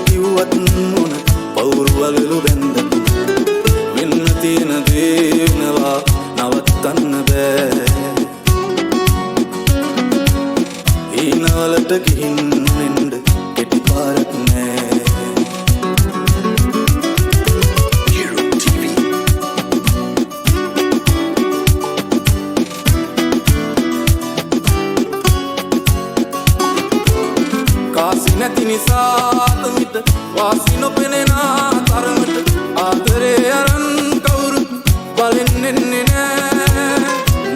කිව්වත් මොන පවුරු වලලු බැන්දත් වෙන්න තියෙන දේ වෙනවා නවත්තන්න බෑ ඊනවලට ගිහින් වෙන්න කෙටි පාරක් නෑ කාසි නැති නිසා තමිට වාසි නොපෙනෙන තරමට ආදරේ අරන් කවුරුත් බලෙන්නේ නෑ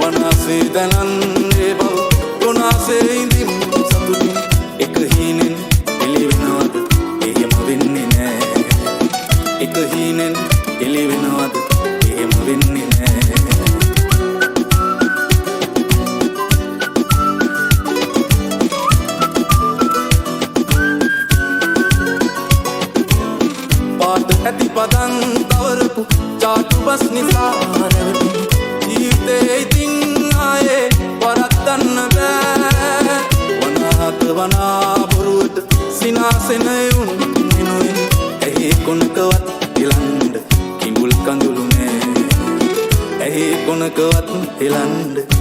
මනසේ දැනන්නේ බව කොනාසේ ඉඳින් සතුටින් එක හීනෙන් එළි වෙනවද එහෙම වෙන්නේ නෑ එක හීනෙන් එළි වෙනවද එහෙම වෙන්නේ නෑ ඇති පදන් තවරපු චාටු බස් නිසා රැවටි ජීවිතේ ඉතින් ආයේ වරද්දන්න බෑ වනාත වනා බොරුවට සිනාසෙනයුන් මෙනුවෙන් ඇහි කොනකවත් එලන්ඩ කිඹුල් කඳුළු නෑ ඇහි කොනකවත් එලන්ඩ